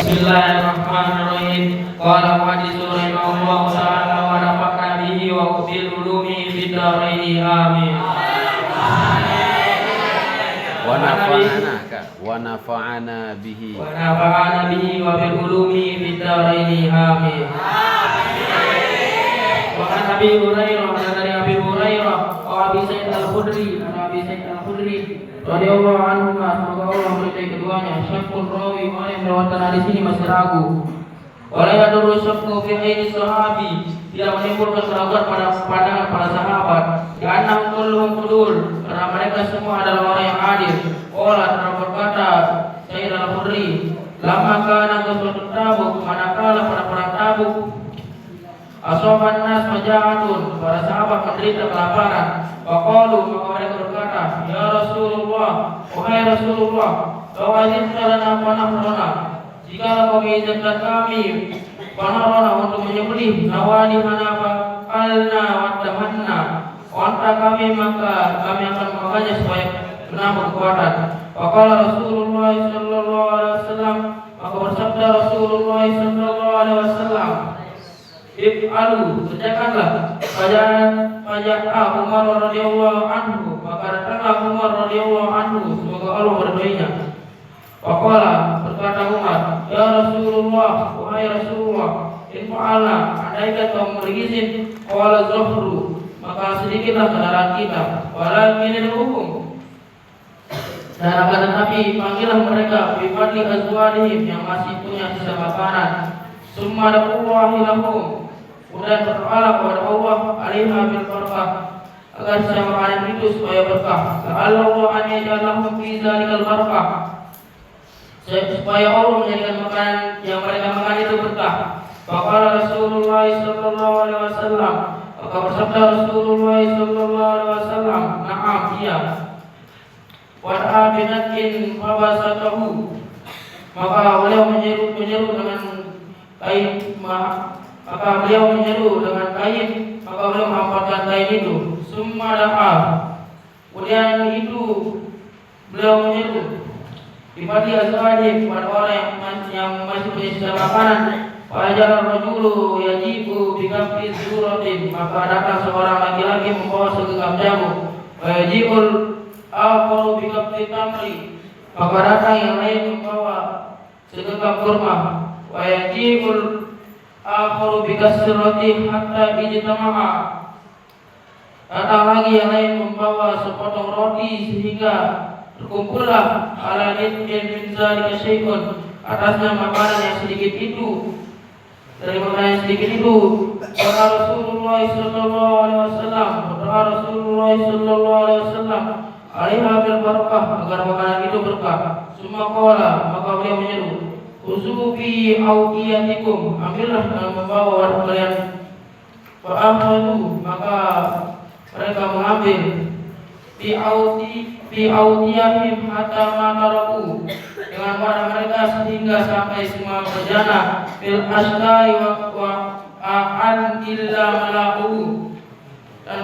Bismillahirrahmanirrahim. Qala muhaddits rahimahullah ta'ala wa nafa'na bihi wa bil ulumi fid dharain amin. Wa nafa'ana bihi wa bil ulumi fid dharain amin. Wa an Abi Hurairah dari Abi Hurairah wa Abi Sa'id Al-Khudri radhiyallahu anhu, semoga Allah meridai keduanya. Syakul rawi, orang yang meriwayatkan hadis ini masih ragu. Wala yadurru syakku fi aini sahabi, tidak menimbulkan keraguan pada pandangan para sahabat. Karena kulluhum qudul, karena mereka semua adalah orang yang adil. Qala telah berkata Sayyid Al-Khudri, lama kana ghazwatul Tabuk, manakala pada perang Tabuk, asoban nas maja'atun, para sahabat menderita kelaparan. Waqalu, maka mereka berkata, ya Rasulullah, wahai Rasulullah, lawazin lana panahna, jika kau mengizinkan kami panahna untuk menyembelih nawani hanafa alna wadahanna, onta kami, maka kami akan memakannya supaya menambah kekuatan. Waqala Rasulullah sallallahu alaihi wasallam, maka bersabda Rasulullah sallallahu alaihi wasallam, if'alu, kerjakanlah. Faja'ah Umar radhiyallahu anhu, maka datanglah Umar radhiyallahu anhu, semoga Allah meridainya. Waqala, berkata Umar, ya Rasulullah, wahai Rasulullah, in fa'ala, andaikan kau memberi izin, qala zuhru, maka sedikitlah kendaraan kita, walakin hukum, dan akan tetapi panggillah mereka bifadli azwadihim, yang masih punya sisa makanan. Summa daqullahi lahum, kemudian berdoalah kepada Allah alaiha bil barakah, agar sisa makanan itu supaya berkah. La'allahu an yaj'alahum fi dzalikal barakah, supaya Allah menjadikan makanan yang mereka makan itu berkah. Faqala Rasulullah sallallahu alaihi wasallam, maka bersabda Rasulullah sallallahu alaihi wasallam, na'am, iya. Wada'a binatin fawasatahu, maka beliau menyeru dengan kain, maka beliau menyeru dengan kain, maka beliau menghampirkan kain itu. Summa da'a, kemudian itu beliau menyeru bifadli azwajih, kepada orang yang masih punya sisa makanan. Fajar rajulu yajibu bikaffi suratin, maka datang seorang laki-laki membawa segenggam jamu. Wajibul akharu bikaffi tamri, maka datang yang lain membawa segenggam kurma. Wajibul akharu bikasrati hatta ijtama'a, datang lagi yang lain membawa sepotong roti sehingga terkumpullah ala nidin min zalika syai'un, atasnya makanan yang sedikit itu, dari makanan yang sedikit itu. Kata Rasulullah sallallahu alaihi wasallam, kata Rasulullah sallallahu alaihi wasallam, alaiha bil barakah, agar makanan itu berkah. Summa qala, maka beliau menyeru, uzubi audiyatikum, ambillah dengan membawa wadah kalian. Fa'akhadu, maka mereka mengambil fi audiyahim hatta mataraku, dengan wadah mereka sehingga sampai semua berjana. Fil askari wa a'an illa malahu, dan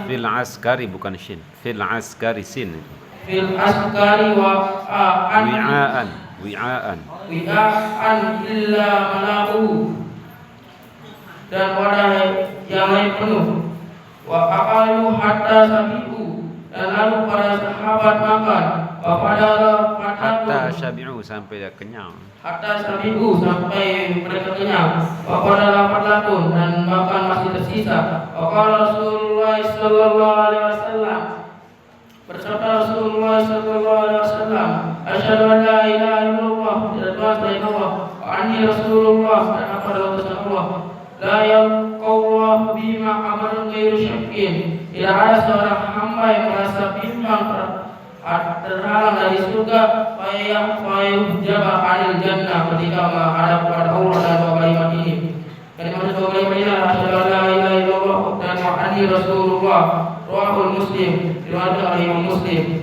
fil askari, bukan shin, fil askari sin, fil askari wa a'an wi'aan illa malahu, dan wadah yang lain penuh. Wa akalu hatta sabi'u, dan lalu para sahabat makan. Wa padara hatta syabi'u, sampai dia kenyang. Hatta sabi'u, sampai mereka kenyang. Wa padara fatlatun, dan makan masih tersisa. Wa qala Rasulullah sallallahu alaihi wasallam, bersabda Rasulullah sallallahu alaihi wasallam, asyhadu an la ilaha illallah, tidak Tuhan selain Allah, wa anni Rasulullah, dan aku adalah utusan Allah. La yaqullahu bima amalun ghairu syakkin, tidak ada seorang hamba yang merasa bimbang terhalang dari surga, fayuhjaba anil jannah, ketika menghadap kepada Allah dan dua kalimat ini. Kalimat dua kalimat ini adalah asyhadu an la ilaha illallah dan wa anni Rasulullah. Rawahul Muslim, riwayat Imam Muslim.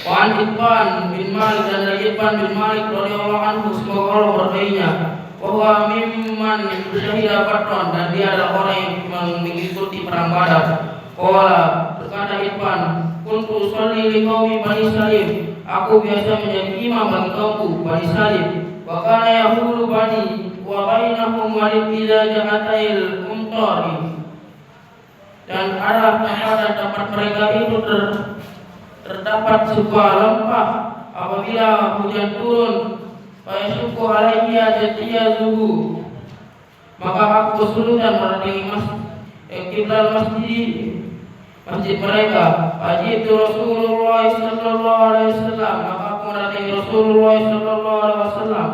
Wa an Ibn bin Malik, dan dari Ibn bin Malik radhiyallahu anhu, semoga Allah meridainya. Wa huwa mimman syahida Badran, dan dia adalah orang yang mengikuti perang Badar. Qala, berkata Ibn, kuntu usolli li qaumi Bani Salim, aku biasa menjadi imam bagi kaumku Bani Salim. Wa kana yahulu bani wa bainahum walid idza ja'atail umtari. Dan arah tempat mereka itu terdapat sebuah lembah apabila hujan turun. Fa yashqu alayya jatiyazuhu, maka aku kesulitan menaiki kiblat masjid mereka. Ajitu Rasulullah sallallahu alaihi wasallam, maka aku menaiki Rasulullah sallallahu alaihi wasallam.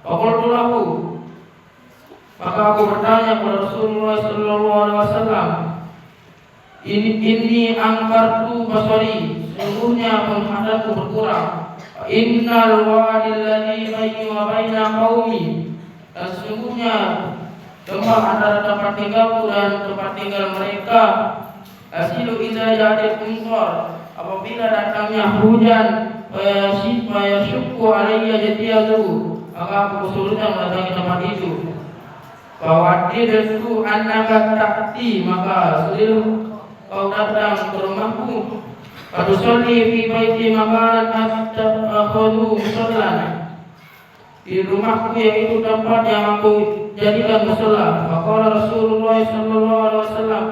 Faqultu lahu, maka aku bertanya kepada Rasulullah sallallahu alaihi wasallam, ini angkartu basari, sungguhnya penghadapku berkurang. Innal wadi alladhi baini wa baina qaumi, dan sesungguhnya lembah antara tempat tinggalku dan tempat tinggal mereka. Asilu idza ja'at umtar, apabila datangnya hujan, yashqu alayya jatiyazu, maka aku kesulitan mendatangi tempat itu. Fawadidtu annaka ta'ti, maka sudahlah kau datang ke rumahku. Fatusalli fi baiti makanan hatta akhudhu musallan, di rumahku yaitu tempat yang aku jadikan musalla. Faqala Rasulullah sallallahu alaihi wasallam,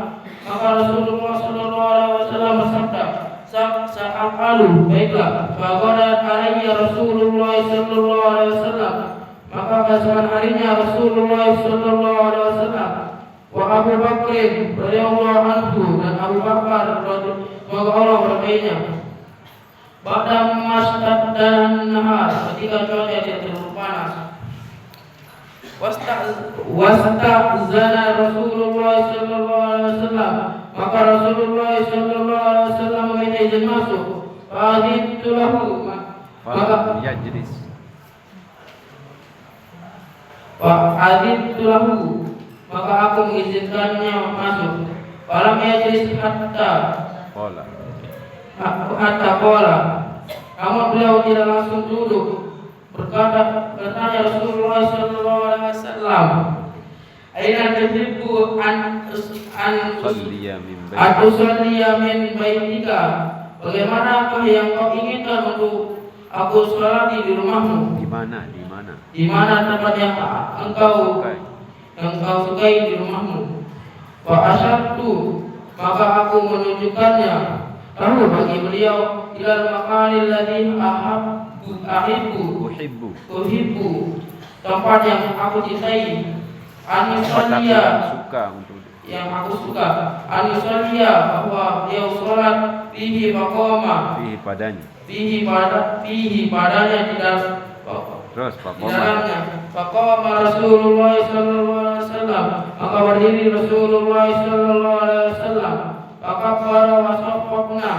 maka Rasulullah sallallahu alaihi wasallam bersabda, sa'afalu, baiklah. Faqala alayya Rasulullah sallallahu alaihi wasallam, maka keesokan harinya Rasulullah sallallahu alaihi wasallam wa Abu Bakr radhiyallahu anhu, dan Abu Bakar semoga Allah berkainya, pada masjid dan nahar, ketika cuaca tidak terlalu panas. Wasta'zana Rasulullah sallallahu alaihi wasallam, maka Rasulullah sallallahu alaihi wasallam meminta izin masuk. Fa'adhitu lahu, maka yajlis. Fa'adhitu lahu, maka aku mengizinkannya masuk. Falam yajlis hatta qala, namun beliau tidak langsung duduk. Bertanya Rasulullah sallallahu alaihi wasallam, aina tuhibbu an usalliya min baitika, bagaimanakah yang kau inginkan untuk aku salat di rumahmu? Di mana tempat yang engkau sukai di rumahmu? Wa asyartu, maka aku menunjukkannya lahu bagi beliau, ilal makanil ladzi uhibbu, tempat yang aku cintai. Anusalia, yang aku suka. Anusalia, bahwa beliau sholat fihi faqoma, fihi padanya tidak terus dalamnya. Faqama Rasulullah sallallahu alaihi wasallam, maka berdiri Rasulullah sallallahu alaihi wasallam. Faqara wa saffaqna,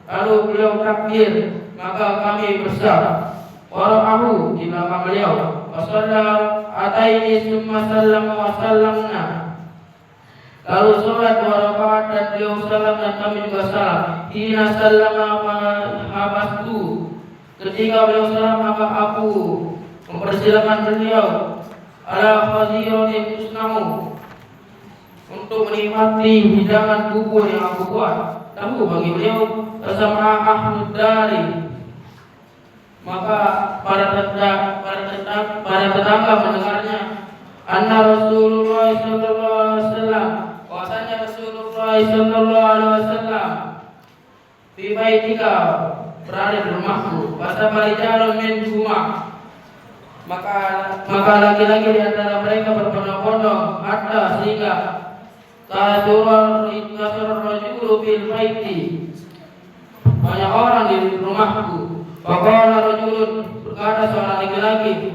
lalu beliau takbir, maka kami bersaf. Wara'ahu, di belakang beliau. Wa shalla ataini summa sallama wa sallamna, lalu sholat 2 rakaat dan beliau salam dan kami juga salam. Hina sallama habastu, ketika beliau salam maka aku mempersilakan beliau ala khaziratin tusnahu, untuk menikmati hidangan bubur yang aku buat. Tahu bagi beliau bersama Ahmad dari, maka para tetangga mendengarnya. Anna Rasulullah sallallahu alaihi wasallam, bahwasanya Rasulullah sallallahu alaihi wasallam fi baitika, berada di rumahku. Bahasa parijalun min rumah, maka laki-laki di antara mereka berbondong-bondong, hatta sehingga kasur rajulu fil baiti, banyak orang di rumahku. Faqala rajulun, berkata seorang laki-laki,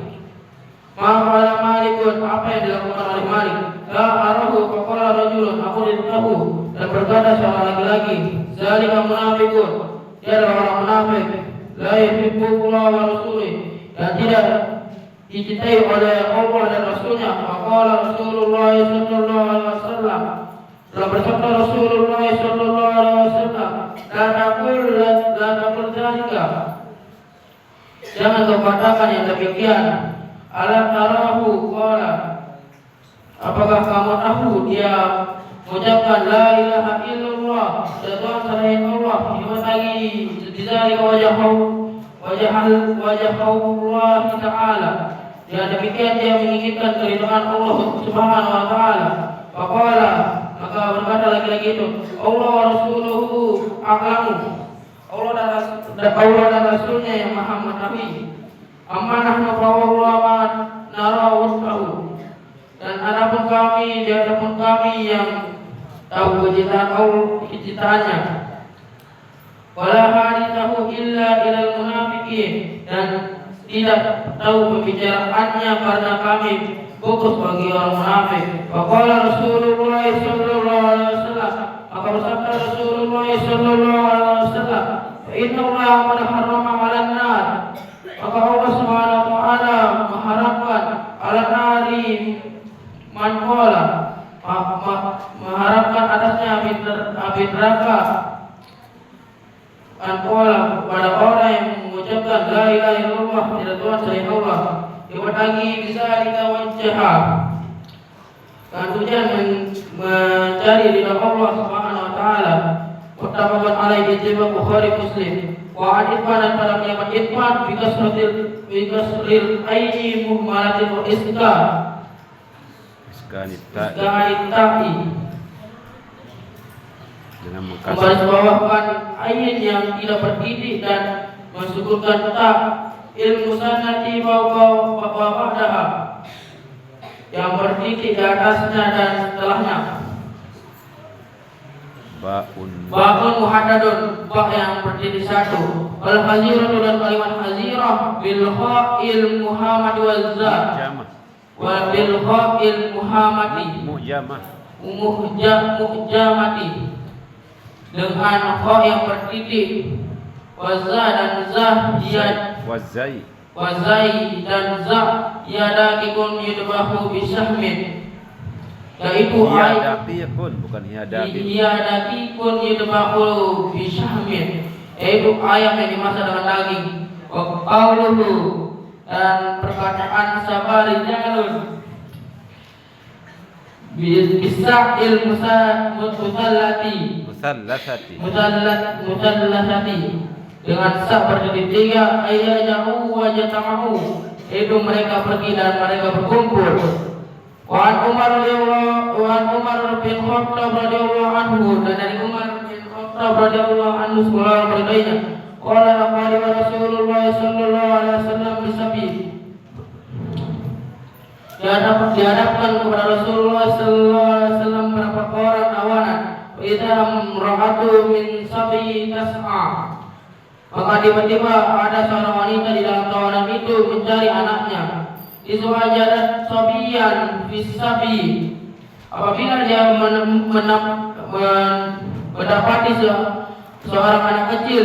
ma qala Malikun, apa yang dilakukan oleh Malik? La arahu. Faqala rajulun, aku tidak tahu. Dan berkata seorang laki-laki, zalika munafiqun, dia adalah orang munafik. La yuhibbullah wa rasulih, dan tidak dicintai oleh Allah dan Rasulnya. Faqala Rasulullah sallallahu alaihi wasallam, telah bersabda Rasulullah sallallahu alaihi wasallam, la taqul dzalika, jangan kau katakan yang demikian. Alam tarahu qala, apakah kamu tahu dia mengucapkan la ilaha illallah, Tuhan selain Allah, dimanagi dizalika wajhahu wa wajah Allah Ta'ala. Ya demikian dia menginginkan keridhaan Allah Subhanahu wa Ta'ala. Faqala, maka berkata lagi-lagi itu, Allah wa rasuluhu a'lamu. Allah dan Rasulnya yang maha mengetahui. Amma nahnu fa wallahu nara wasfahu. Dan adapun kami, yang tahu kecintaannya. Wala hadithahu illa ilal munafiqin, dan tidak tahu pembicaraannya karena kami fokus bagi orang munafik. Faqala Rasulullah sallallahu alaihi wasallam, maka bersabda Rasulullah sallallahu alaihi wasallam, inna Allah qad harrama 'alan nar, maka Allah Subhanahu wa ta'ala mengharamkan 'alan nari man qala, mengharamkan atasnya api neraka anqala pada orang yang mengucapkan la ilaha illallah, tidak Tuhan selain Allah, dibagi bisa ditawajjah, dan tujuan mencari ridha Allah Subhanahu wa ta'ala. Muttafaqun alaihi ijma' Bukhari Muslim. Wa adifan pada kalimat idfan bikasril aini muhmalatin wa iskanita'i, dengan membarisbawahkan ayin yang tidak bertitik dan mensukunkan ta ilmu sanati ba'daha, yang bertitik di atasnya dan setelahnya. Ba'un muhaddadun, ba yang berdiri satu. Wal haziratu, dan kalimat hazirah bil kha'il muhammad wal za, wa bil kha'il muhammadi muhjamati, dengan kha yang bertitik, wazza dan zah wazai dan zah yadakikun yudbahu bisahmin, yaitu hiyadakikun, bukan hiyadakikun yudbahu bisahmin, yaitu ayam yang dimasak dengan daging. Wa qawluhu, dan perkataan sabari jalun bisa'il mutallati, dengan sa berdiri tiga, ayyajahu wa jatamahu, itu mereka pergi dan mereka berkumpul. Wa Umar bin Khattab radhiyallahu anhu, dan dari Umar bin Khattab radhiyallahu anhu sekolah berbeda. Qala laqad Rasulullah sallallahu alaihi wasallam bisabi, dihadapkan kepada Rasulullah sallallahu alaihi wasallam berapa orang awanan. Idza imra'atu min sabi tas'a, maka tiba-tiba ada seorang wanita di dalam tawanan itu mencari anaknya. Izu ajadat sabiyan fis sabi, apabila dia mendapati seorang anak kecil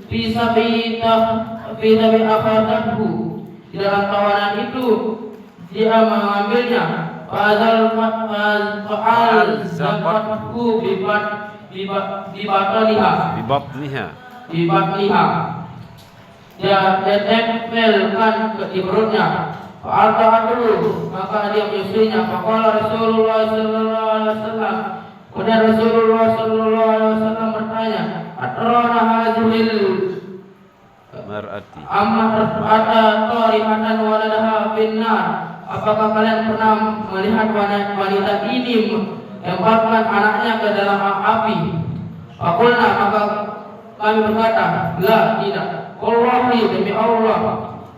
fi sabi akhadhu, di dalam tawanan itu dia mengambilnya. Fa'al zakatku bibatniha, dia tempelkan di perutnya. Fa'al dulu, maka dia menyusuinya. Faqala Rasulullah sallallahu alaihi wasallam, kemudian Rasulullah sallallahu alaihi wasallam bertanya, atrona hazil mar'ati ada tarihatan waladaha binnar, apakah kalian pernah melihat wanita ini lemparkan anaknya ke dalam api? Faqulna, maka kami berkata, la, tidak. Wallahi, demi Allah.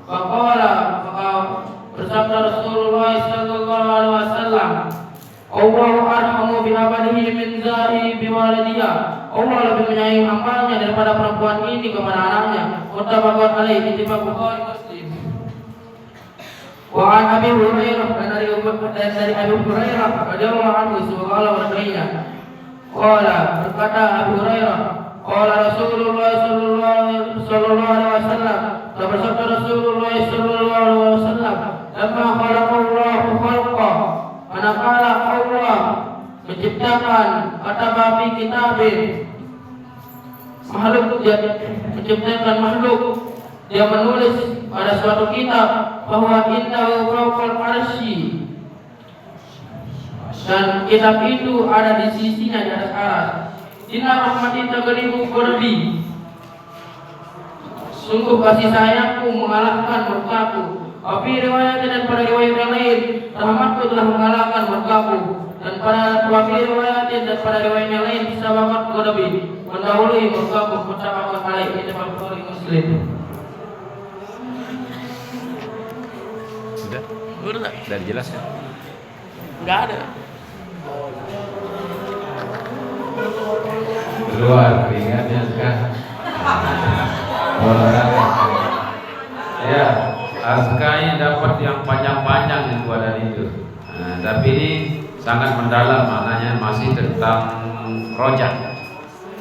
Faqala, maka bersabda Rasulullah sallallahu alaihi wasallam, Allahu arhamu bi'abadihi min zari biwaladiha, Allah lebih menyayangi hambanya daripada perempuan ini kepada anaknya. Muttafaqun alaihi ijma' Bukhari Muslim. Wa an Abi Hurairah, dan dari Abi Hurairah radhiyallahu anhu semoga berkainya. Qala, berkata Abi Hurairah, qala Rasulullah sallallahu alaihi wasallam, bersabda Rasulullah sallallahu alaihi wasallam, lamma khalaqallahu khalqa, manakala Allah menciptakan, kata babi kitabin, makhluk, dia menciptakan makhluk, dia menulis pada suatu kitab bahwa innahu fawqal arsy, dan kitab itu ada di sisinya di atas aras. Inna rahmati taghlibu ghadabi, Sungguh kasih sayangku mengalahkan murkaku. Tapi riwayat dan pada riwayat yang lain, rahmatku telah mengalahkan murkaku. Dan pada riwayat dan pada riwayat yang lain, sahabatku lebih mendahului murkaku. Muttafaqun alaih, ittifaq Bukhari Muslim. Sudah? Udah. Sudah dijelaskan? Enggak ada. Keluar keringatnya sekarang. Olahraga. Ya, Azkai dapat yang panjang-panjang yang buatan itu. Nah, tapi ini sangat mendalam maknanya, masih tentang rojak.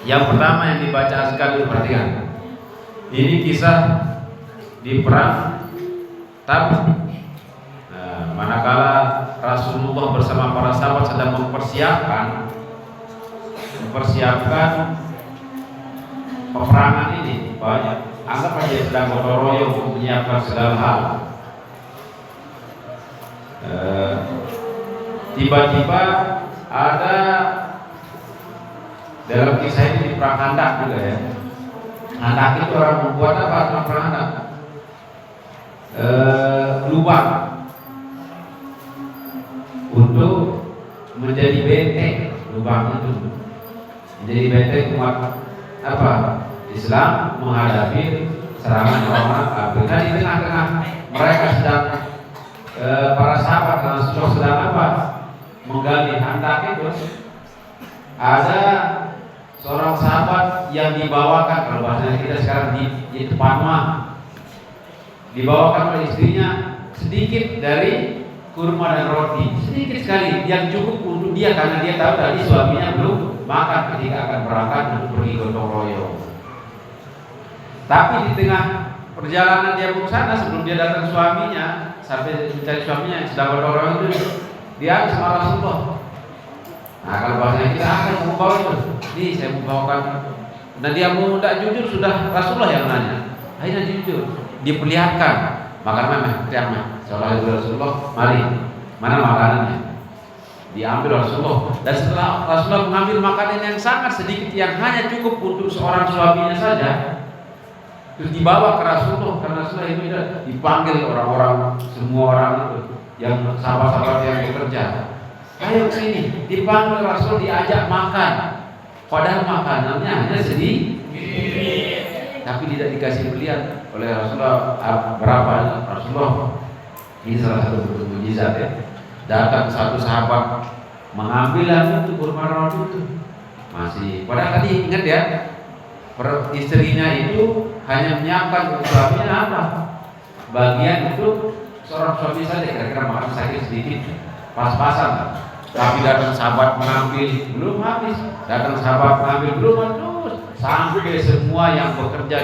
Yang pertama yang dibaca Azkai itu, perhatikan. Ini kisah di perang Tabuk. Nah, manakala Rasulullah bersama para sahabat sedang mempersiapkan peperangan ini, banyak anggap aja sedang gotong royong untuk menyiapkan segala hal. Tiba-tiba ada dalam kisah ini di perang Handak juga ya. Handak itu orang membuat apa dalam perang Handak? Lubang untuk menjadi benteng, lubang itu menjadi benteng umat apa? Islam menghadapi serangan orang kafir. Nah, di tengah-tengah mereka sedang para sahabat Rasulullah sedang apa? Menggali Handak itu, ada seorang sahabat yang dibawakan, kalau bahasa kita sekarang di depan mah, dibawakan oleh istrinya sedikit dari kurma dan roti, sedikit sekali yang cukup untuk dia, karena dia tahu tadi suaminya belum makan ketika akan berangkat untuk pergi gotong royong. Tapi di tengah perjalanan dia ke sana, sebelum dia datang suaminya, sampai mencari suaminya yang sedang gotong royong itu, dia sama Rasulullah. Nah, kalau bahasanya kita akan membawa itu, nih saya membawakan. Dan dia mau tidak jujur, sudah Rasulullah yang nanya. Akhirnya jujur, diperlihatkan makanan seolah Rasulullah, mari, mana makanannya? Diambil Rasulullah. Dan setelah Rasulullah mengambil makanan yang sangat sedikit, yang hanya cukup untuk seorang suaminya saja, terus dibawa ke Rasulullah, karena Rasulullah itu dipanggil orang-orang, semua orang itu yang sahabat-sahabat yang bekerja, ayo sini, dipanggil Rasul, diajak makan, padahal makanannya hanya sedikit, tapi tidak dikasih pilihan oleh Rasulullah. Berapa? Rasulullah, ini salah satu bentuk mukjizat ya. Datang satu sahabat mengambil itu kurma roti itu, masih, padahal tadi ingat ya, istrinya itu hanya menyiapkan untuk suaminya apa? Bagian untuk seorang suami saja, kira-kira makan sakit sedikit, pas-pasan. Tapi datang sahabat mengambil, belum habis. Datang sahabat mengambil, belum habis. Sampai semua yang bekerja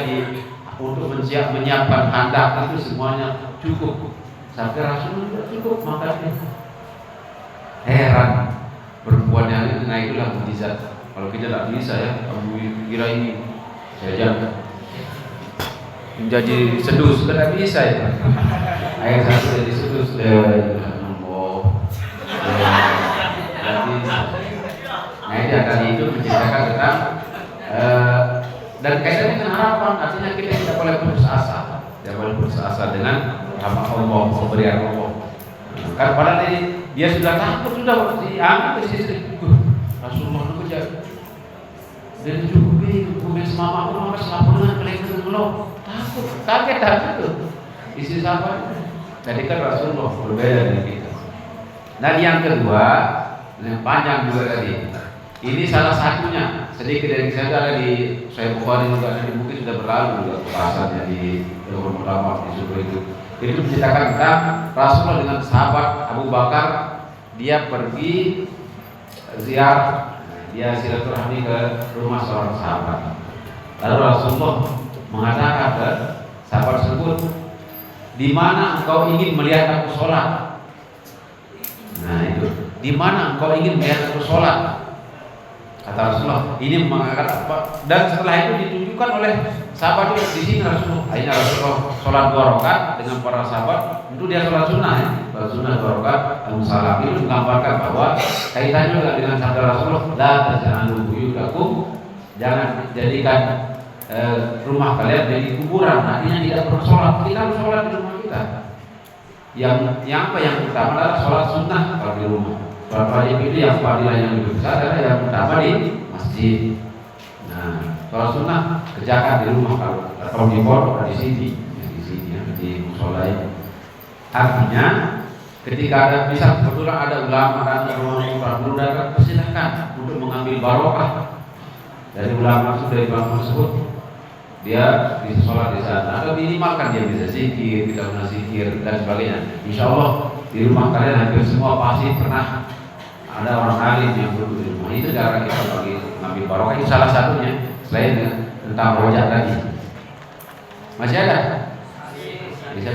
untuk menyiapkan handak itu semuanya cukup. Sampai Rasulullah cukup makannya. Heran perempuan yang ini, nah itulah mukjizat. Kalau kita tidak bisa ya, kamu kira ini saya jangan menjadi sedus, tidak bisa ya. Ayat satu jadi sedus, nah ini tadi itu menceritakan tentang dan kaitannya dengan harapan. Artinya kita tidak boleh putus asa, tidak boleh putus asa dengan rahmat Allah, pemberian Allah. Karena padahal dia sudah takut, sudah diambil istri Rasulullah itu kerja dan cukup itu kemudian semama selapor dengan kelihatan belum takut, kaget itu istri sahabat. Jadi kan Rasulullah berbeda dengan kita. Dan yang kedua, yang panjang juga tadi, ini salah satunya sedikit dari kisah ada di Sahih Bukhari juga, nanti mungkin sudah berlalu juga pembahasannya di ulama di subuh itu menceritakan tentang Rasulullah dengan sahabat Abu Bakar. Dia pergi ziarah, dia silaturahmi ke rumah seorang sahabat. Lalu Rasulullah mengatakan ke sahabat tersebut, di mana engkau ingin melihat aku sholat? Nah itu, di mana engkau ingin melihat aku sholat? Kata Rasulullah, ini mengangkat apa? Dan setelah itu ditunjukkan oleh sahabat itu di sini Rasulullah. Akhirnya Rasulullah sholat 2 rakaat dengan para sahabat. Itu dia sholat sunnah ya, sholat sunnah 2 rakaat. Al-Musalam itu menggambarkan bahwa kaitannya juga dengan sabda Rasulullah, la taj'alu buyutakum, jangan jadikan rumah kalian jadi kuburan, artinya tidak perlu sholat. Kita harus sholat di rumah kita. Yang utama adalah sholat sunnah kalau di rumah. Sholat wajib itu yang fadilah yang lebih besar adalah yang utama di masjid. Nah, sholat sunnah kerjakan di rumah kalau di pondok di sini ya, di musola ini. Artinya ketika ada bisa kebetulan ada ulama dan orang belum datang, persilahkan untuk mengambil barokah dari ulama dari ulama tersebut. Dia bisa sholat di sana atau minimalkan dia bisa zikir, kita pernah zikir dan sebagainya. Insya Allah di rumah kalian hampir semua pasti pernah ada orang alim yang duduk di rumah. Itu cara kita bagi mengambil barokah. Itu salah satunya selain tentang rojak tadi. Masih ada? Bisa.